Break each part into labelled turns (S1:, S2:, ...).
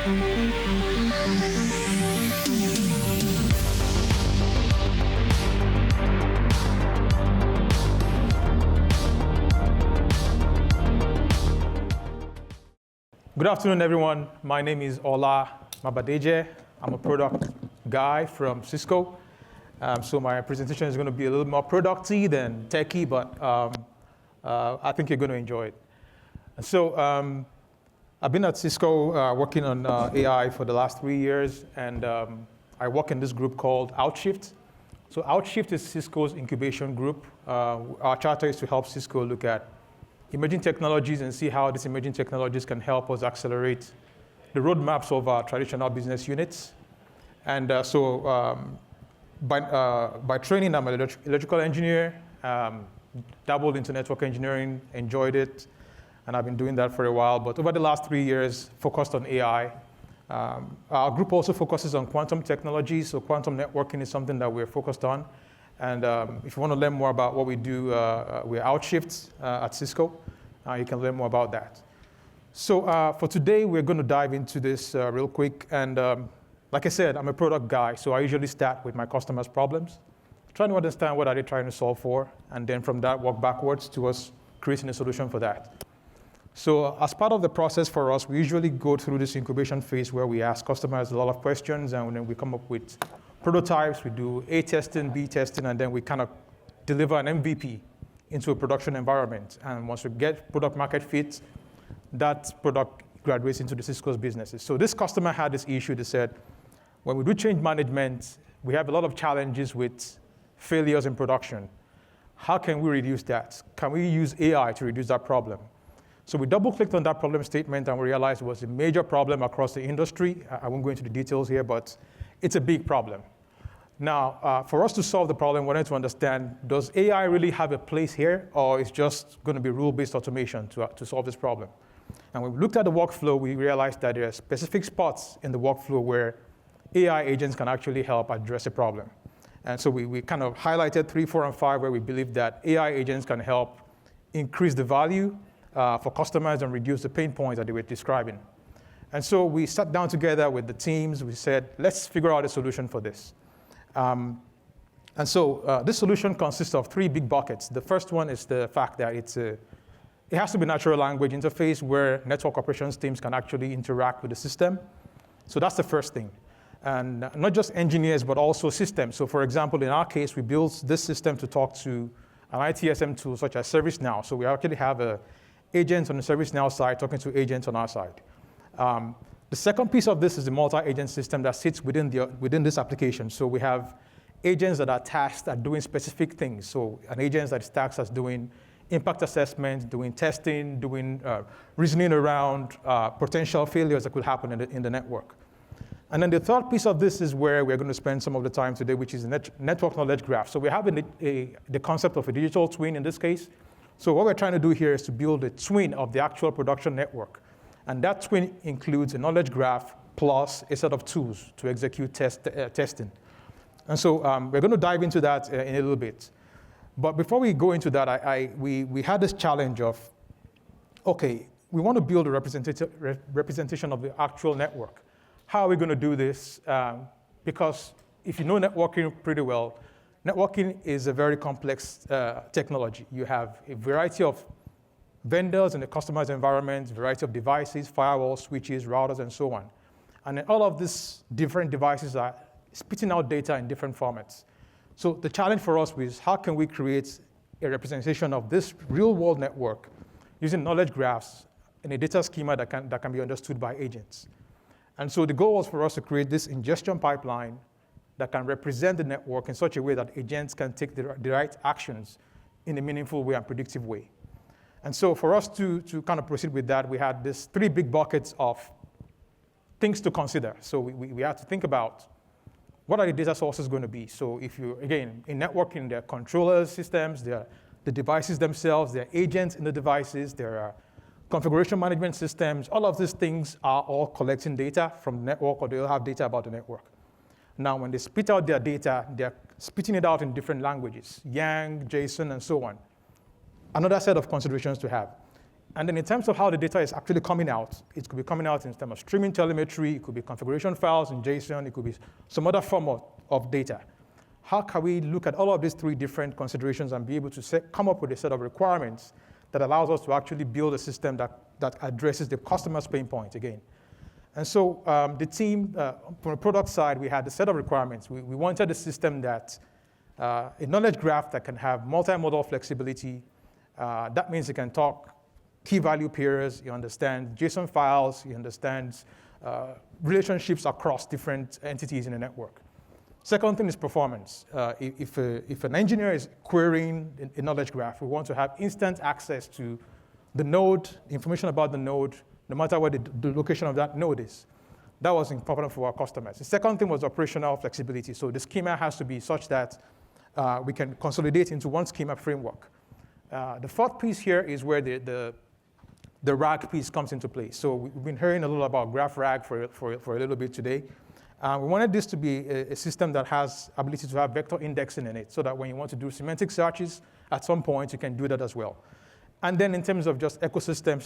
S1: Good afternoon, everyone. My name is Mabadeje. I'm a product guy from Cisco. So my presentation is going to be a little more producty than techy, but I think you're going to enjoy it. So I've been at Cisco working on AI for the last 3 years, and I work in this group called Outshift. So Outshift is Cisco's incubation group. Our charter is to help Cisco look at emerging technologies and see how these emerging technologies can help us accelerate the roadmaps of our traditional business units. And by training, I'm an electrical engineer, dabbled into network engineering, enjoyed it, and I've been doing that for a while. But over the last 3 years, focused on AI. Our group also focuses on quantum technology, so quantum networking is something that we're focused on. And if you want to learn more about what we do, we're Outshift at Cisco. You can learn more about that. So for today, we're going to dive into this real quick. And like I said, I'm a product guy, so I usually start with my customers' problems, trying to understand what are they trying to solve for, and then from that, work backwards to us creating a solution for that. So as part of the process for us, we usually go through this incubation phase where we ask customers a lot of questions, and then we come up with prototypes, we do A testing, B testing, and then we kind of deliver an MVP into a production environment. And once we get product market fit, that product graduates into the Cisco's businesses. So this customer had this issue. They said, when we do change management, we have a lot of challenges with failures in production. How can we reduce that? Can we use AI to reduce that problem? So we double-clicked on that problem statement, and we realized it was a major problem across the industry. I won't go into the details here, but it's a big problem. Now, for us to solve the problem, we wanted to understand, does AI really have a place here, or is just going to be rule-based automation to solve this problem? And when we looked at the workflow, we realized that there are specific spots in the workflow where AI agents can actually help address a problem. And so we kind of highlighted 3, 4, and 5 where we believe that AI agents can help increase the value for customers and reduce the pain points that they were describing. And so we sat down together with the teams. We said, let's figure out a solution for this. And so this solution consists of 3 big buckets. The first one is the fact that it has to be a natural language interface where network operations teams can actually interact with the system. So that's the first thing. And not just engineers, but also systems. So for example, in our case, we built this system to talk to an ITSM tool such as ServiceNow. So we actually have agents on the ServiceNow side talking to agents on our side. The second piece of this is the multi-agent system that sits within this application. So we have agents that are tasked at doing specific things. So an agent that is tasked as doing impact assessment, doing testing, doing reasoning around potential failures that could happen in the network. And then the third piece of this is where we're going to spend some of the time today, which is the network knowledge graph. So we have the concept of a digital twin in this case. So what we're trying to do here is to build a twin of the actual production network. And that twin includes a knowledge graph plus a set of tools to execute testing. And so we're going to dive into that in a little bit. But before we go into that, we had this challenge of, okay, we want to build a representation of the actual network. How are we going to do this? Because if you know networking pretty well, networking is a very complex technology. You have a variety of vendors in the customer's environment, variety of devices, firewalls, switches, routers, and so on. And then all of these different devices are spitting out data in different formats. So the challenge for us was, how can we create a representation of this real-world network using knowledge graphs in a data schema that can be understood by agents? And so the goal was for us to create this ingestion pipeline that can represent the network in such a way that agents can take the right actions in a meaningful way and predictive way. And so for us to kind of proceed with that, we had these 3 big buckets of things to consider. So we had to think about, what are the data sources going to be? So if you, again, in networking, there are controller systems, there are the devices themselves, there are agents in the devices, there are configuration management systems. All of these things are all collecting data from the network, or they'll have data about the network. Now, when they spit out their data, they're spitting it out in different languages, Yang, JSON, and so on. Another set of considerations to have. And then in terms of how the data is actually coming out, it could be coming out in terms of streaming telemetry, it could be configuration files in JSON, it could be some other form of data. How can we look at all of these three different considerations and be able to come up with a set of requirements that allows us to actually build a system that addresses the customer's pain point again? And so the team, from the product side, we had a set of requirements. We wanted a system that, a knowledge graph that can have multimodal flexibility. That means it can talk key value pairs, you understand JSON files, you understand relationships across different entities in a network. Second thing is performance. If an engineer is querying a knowledge graph, we want to have instant access to the node, information about the node, no matter what the location of that node is. That was important for our customers. The second thing was operational flexibility. So the schema has to be such that we can consolidate into one schema framework. The fourth piece here is where the RAG piece comes into play. So we've been hearing a little about graph RAG for a little bit today. We wanted this to be a system that has ability to have vector indexing in it, so that when you want to do semantic searches, at some point you can do that as well. And then in terms of just ecosystem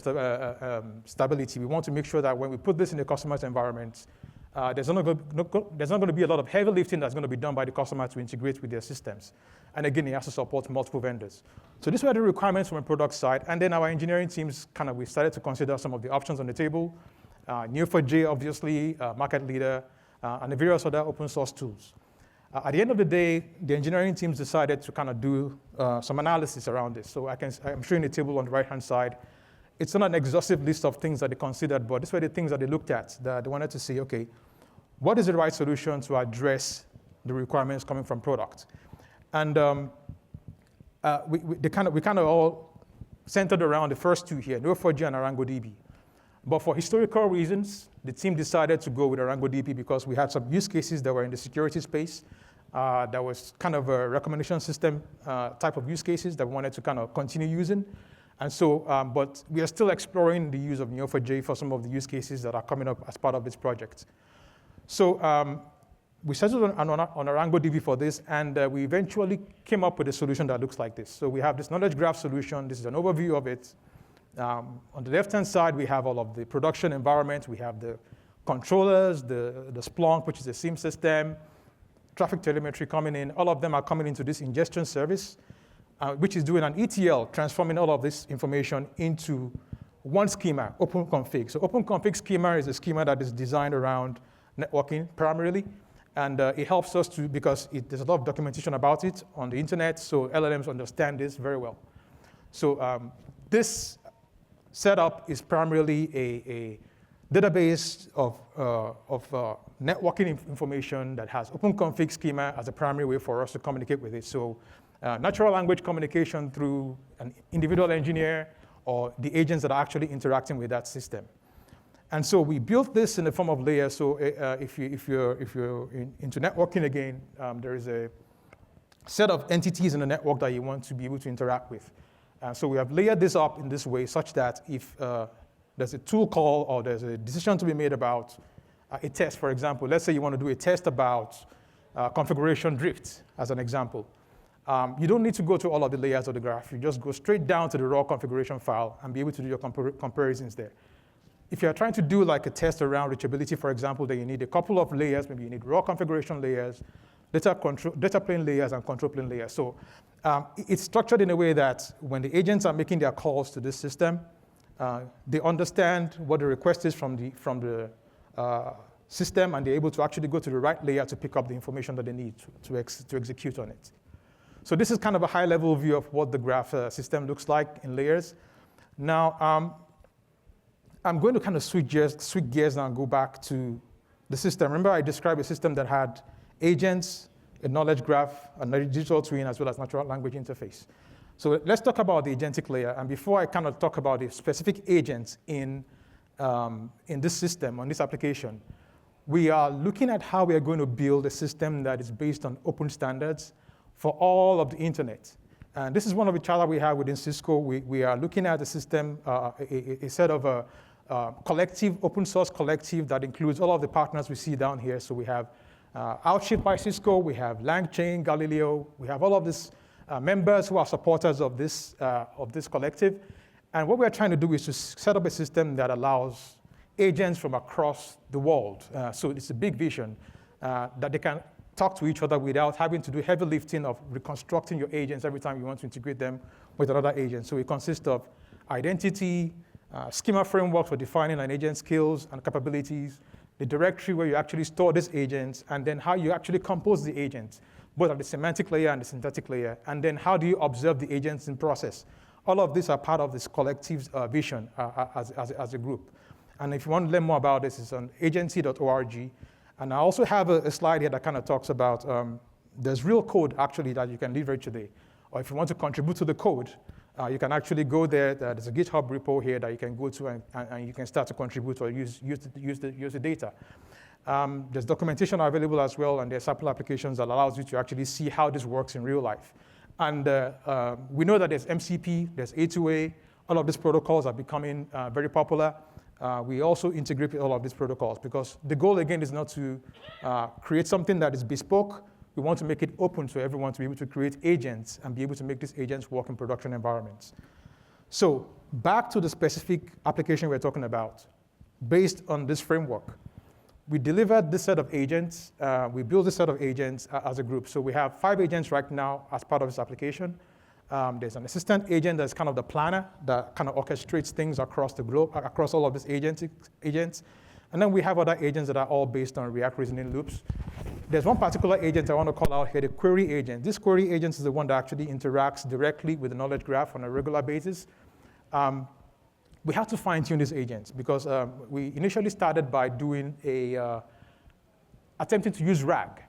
S1: stability, we want to make sure that when we put this in the customer's environment, there's not going to be a lot of heavy lifting that's going to be done by the customer to integrate with their systems. And again, it has to support multiple vendors. So these were the requirements from the product side. And then our engineering teams we started to consider some of the options on the table. Neo4j, obviously, market leader, and the various other open source tools. At the end of the day, the engineering teams decided to do some analysis around this. So I'm showing the table on the right-hand side. It's not an exhaustive list of things that they considered, but these were the things that they looked at, that they wanted to see, okay, what is the right solution to address the requirements coming from product? And we all centered around the first two here, Neo4j and ArangoDB. But for historical reasons, the team decided to go with ArangoDB because we had some use cases that were in the security space. That was a recommendation system type of use cases that we wanted to continue using. And so, but we are still exploring the use of Neo4j for some of the use cases that are coming up as part of this project. So we settled on ArangoDB for this, and we eventually came up with a solution that looks like this. So we have this knowledge graph solution. This is an overview of it. On the left-hand side, we have all of the production environment. We have the controllers, the Splunk, which is a SIEM system, traffic telemetry coming in. All of them are coming into this ingestion service, which is doing an ETL, transforming all of this information into one schema, OpenConfig. So OpenConfig schema is a schema that is designed around networking primarily. And it helps us because there's a lot of documentation about it on the internet, so LLMs understand this very well. So this setup is primarily a database of networking information that has OpenConfig schema as a primary way for us to communicate with it. So natural language communication through an individual engineer or the agents that are actually interacting with that system. And so we built this in the form of layers. So if you're into networking again, there is a set of entities in the network that you want to be able to interact with. So we have layered this up in this way such that if there's a tool call or there's a decision to be made about a test, for example, let's say you want to do a test about configuration drift, as an example. You don't need to go to all of the layers of the graph. You just go straight down to the raw configuration file and be able to do your comparisons there. If you're trying to do like a test around reachability, for example, then you need a couple of layers. Maybe you need raw configuration layers, data plane layers, and control plane layers. So it's structured in a way that when the agents are making their calls to this system, they understand what the request is from the system, and they're able to actually go to the right layer to pick up the information that they need to execute on it. So this is kind of a high-level view of what the graph system looks like in layers. Now, I'm going to kind of switch gears now and go back to the system. Remember, I described a system that had agents, a knowledge graph, a digital twin, as well as natural language interface. So let's talk about the agentic layer. And before I kind of talk about the specific agents in this system, on this application, we are looking at how we are going to build a system that is based on open standards for all of the internet. And this is one of the challenges we have within Cisco. We are looking at a system, a set of collective, open source collective that includes all of the partners we see down here. So we have Outshift by Cisco, we have LangChain, Galileo, we have all of these members who are supporters of this collective. And what we're trying to do is to set up a system that allows agents from across the world. So it's a big vision that they can talk to each other without having to do heavy lifting of reconstructing your agents every time you want to integrate them with another agent. So it consists of identity, schema framework for defining an agent's skills and capabilities, the directory where you actually store these agents, and then how you actually compose the agents, both at the semantic layer and the syntactic layer, and then how do you observe the agents in process. All of these are part of this collective vision as a group. And if you want to learn more about this, it's on agency.org. And I also have a slide here that kind of talks about, there's real code actually that you can leverage today. Or if you want to contribute to the code, you can actually go there. There's a GitHub repo here that you can go to and you can start to contribute or use the data. There's documentation available as well, and there's sample applications that allows you to actually see how this works in real life. And we know that there's MCP, there's A2A. All of these protocols are becoming very popular. We also integrate with all of these protocols because the goal, again, is not to create something that is bespoke. We want to make it open to everyone to be able to create agents and be able to make these agents work in production environments. So back to the specific application we're talking about, based on this framework. We delivered this set of agents. We built this set of agents as a group. So we have 5 agents right now as part of this application. There's an assistant agent that's kind of the planner that kind of orchestrates things across the globe, across all of these agents. And then we have other agents that are all based on React reasoning loops. There's one particular agent I want to call out here, the query agent. This query agent is the one that actually interacts directly with the knowledge graph on a regular basis. We have to fine-tune these agents because we initially started by doing attempting to use RAG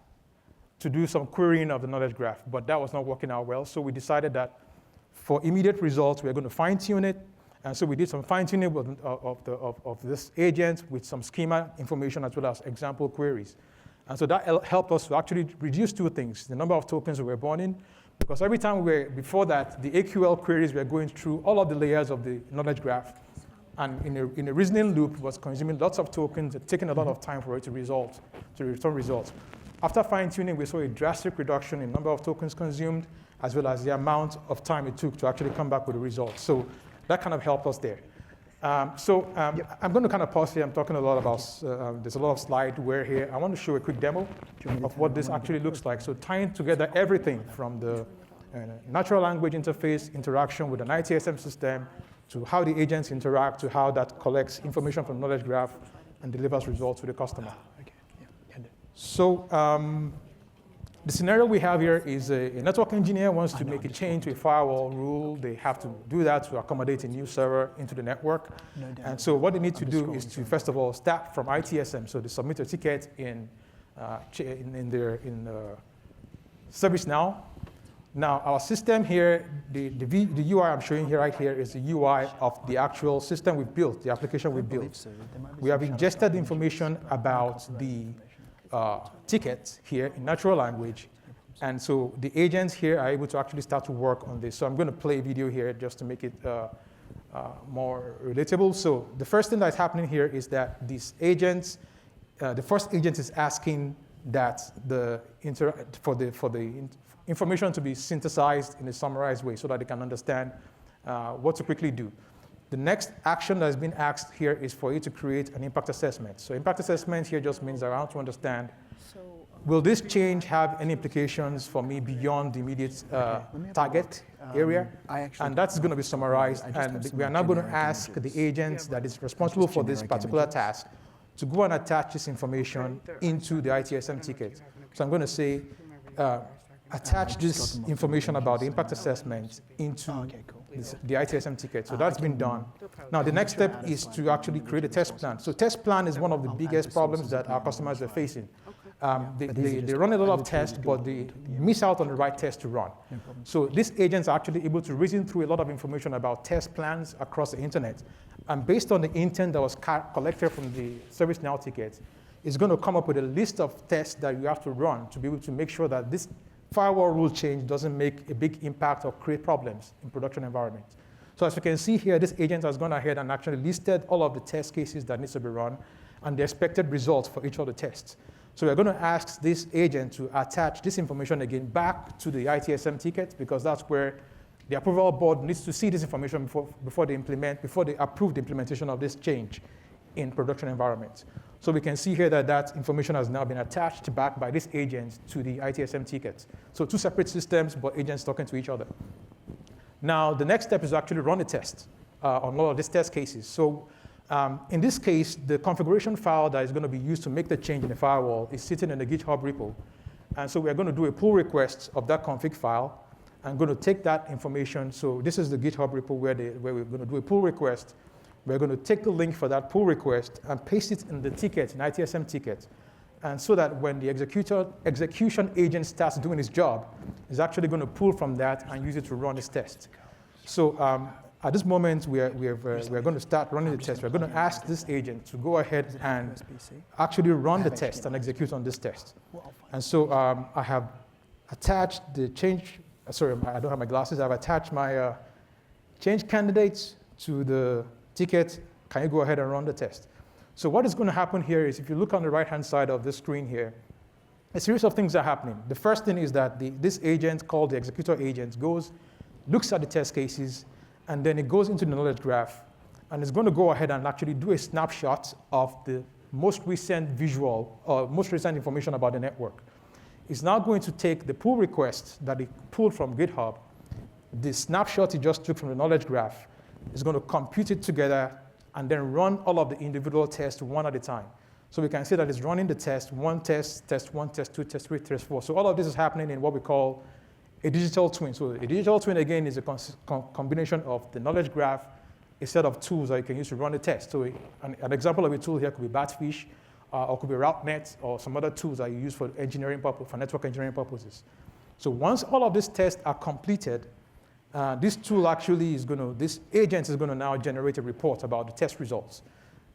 S1: to do some querying of the knowledge graph, but that was not working out well. So we decided that for immediate results, we're going to fine-tune it. And so we did some fine-tuning of this agent with some schema information as well as example queries. And so that helped us to actually reduce 2 things: the number of tokens we were burning, because every time before that, the AQL queries were going through all of the layers of the knowledge graph, and in a reasoning loop was consuming lots of tokens, taking a lot of time for it to return results. After fine-tuning, we saw a drastic reduction in number of tokens consumed, as well as the amount of time it took to actually come back with the results. So that kind of helped us there. I'm going to kind of pause here. I'm talking a lot about, there's a lot of slide wear here. I want to show a quick demo of what this actually looks like. So tying together everything from the natural language interface interaction with an ITSM system to how the agents interact to how that collects information from knowledge graph and delivers results to the customer. So the scenario we have here is a network engineer wants to make a change to a firewall rule. They have to do that to accommodate a new server into the network. And so what they need to do is to, first of all, start from ITSM. So they submit a ticket in ServiceNow. Now, our system here, the UI I'm showing here right here is the UI of the actual system we've built, the application we built. We have ingested information about the tickets here in natural language. And so the agents here are able to actually start to work on this. So I'm going to play a video here just to make it more relatable. So the first thing that's happening here is that these agents, the first agent is asking that for the information to be synthesized in a summarized way so that they can understand what to quickly do. The next action that has been asked here is for you to create an impact assessment. So impact assessment here just means I want to understand, will this change have any implications for me beyond the immediate target area? And that's going to be summarized. And we are now going to ask the agent that is responsible for this particular task to go and attach this information into the ITSM ticket. So I'm going to say, attach this information about the impact assessment into the ITSM ticket. So that's been done. Now, the next step is to actually create a test plan. So test plan is one of the biggest problems that our customers are facing. They run a lot of tests, but they miss out on the right test to run. So these agents are actually able to reason through a lot of information about test plans across the internet. And based on the intent that was collected from the ServiceNow ticket, it's going to come up with a list of tests that you have to run to be able to make sure that this firewall rule change doesn't make a big impact or create problems in production environments. So as you can see here, this agent has gone ahead and actually listed all of the test cases that needs to be run and the expected results for each of the tests. So we're going to ask this agent to attach this information again back to the ITSM ticket because that's where The approval board needs to see this information before they approve the implementation of this change in production environments. So we can see here that that information has now been attached back by this agent to the ITSM tickets. So two separate systems, but agents talking to each other. Now, the next step is to actually run a test on all of these test cases. So in this case, the configuration file that is going to be used to make the change in the firewall is sitting in the GitHub repo. And so we're going to do a pull request of that config file. I'm going to take that information. So this is the GitHub repo where we're going to do a pull request. We're going to take the link for that pull request and paste it in the ticket, in ITSM ticket. And so that when the execution agent starts doing his job, it's actually going to pull from that and use it to run this test. So at this moment, we're going to start running the test. We're going to ask this agent to go ahead and actually run the test and execute on this test. And so I have attached the change. Sorry, I don't have my glasses. I've attached my change candidates to the ticket. Can you go ahead and run the test? So what is going to happen here is if you look on the right-hand side of the screen here, a series of things are happening. The first thing is that this agent called the executor agent looks at the test cases, and then it goes into the knowledge graph, and it's going to go ahead and actually do a snapshot of the most recent visual, or most recent information about the network. It's now going to take the pull request that it pulled from GitHub, the snapshot it just took from the knowledge graph, is going to compute it together and then run all of the individual tests one at a time. So we can see that it's running the test, test 1, test 2, test 3, test 4. So all of this is happening in what we call a digital twin. So a digital twin, again, is a combination of the knowledge graph, a set of tools that you can use to run the test. So an example of a tool here could be Batfish, or could be RouteNet, or some other tools that you use for network engineering purposes. So once all of these tests are completed, this tool actually this agent is going to now generate a report about the test results.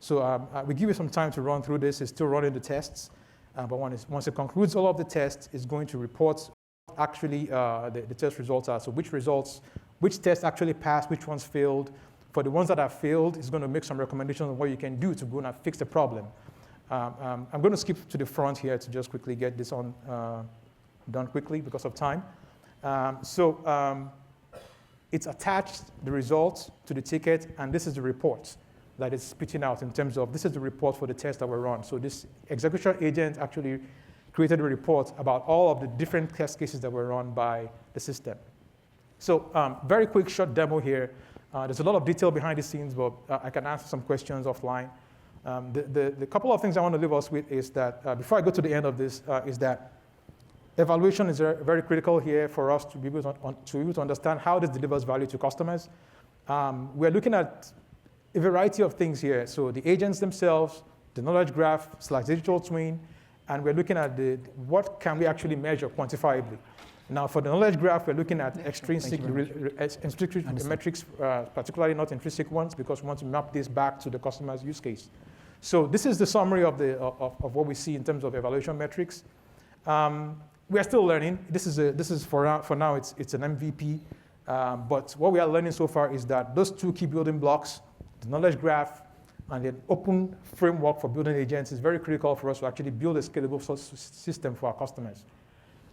S1: So we give you some time to run through this. It's still running the tests. But once it concludes all of the tests, it's going to report actually the test results are. So which tests actually passed, which ones failed. For the ones that have failed, it's going to make some recommendations on what you can do to go and fix the problem. I'm going to skip to the front here to just quickly get this done quickly because of time. It's attached the results to the ticket, and this is the report that it's spitting out in terms of this is the report for the test that were run. So this execution agent actually created a report about all of the different test cases that were run by the system. So very quick short demo here. There's a lot of detail behind the scenes, but I can answer some questions offline. The couple of things I want to leave us with is that before I go to the end of this, is that evaluation is very critical here for us to be able to understand how this delivers value to customers. We're looking at a variety of things here. So the agents themselves, the knowledge graph / digital twin, and we're looking at what can we actually measure quantifiably. Now for the knowledge graph, we're looking at extrinsic metrics, particularly not intrinsic ones, because we want to map this back to the customer's use case. So this is the summary of what we see in terms of evaluation metrics. We are still learning. This is for now. It's an MVP. But what we are learning so far is that those two key building blocks, the knowledge graph and the open framework for building agents, is very critical for us to actually build a scalable system for our customers.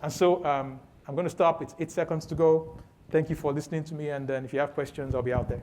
S1: And so I'm going to stop. It's 8 seconds to go. Thank you for listening to me. And then if you have questions, I'll be out there.